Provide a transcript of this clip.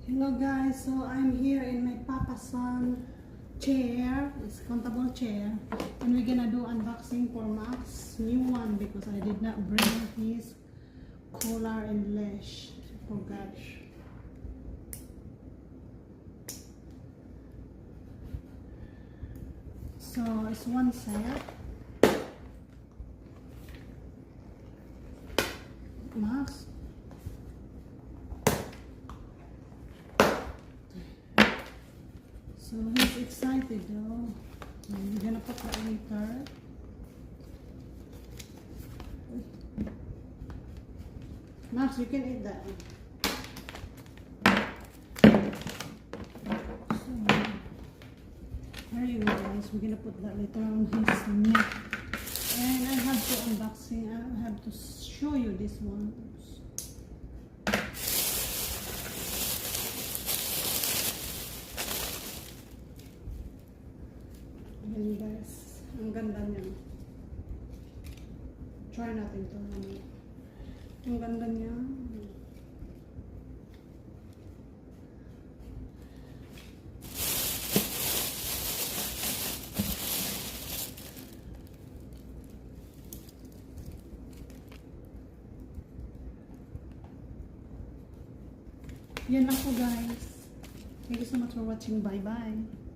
Hello guys, so I'm here in my Papa Son chair. It's comfortable chair, and we're gonna do unboxing for Max new one because I did not bring his collar and lash. Forgot. So it's one set. Max. So he's excited though. We're gonna put that later. Max, you can eat that one. So, there you go guys. We're gonna put that later on his neck. And I have to unboxing. I have to show you this one. Ayan guys, ang ganda niya. Try natin ito. Ang ganda niya. Yan lang po guys. Thank you so much for watching. Bye bye.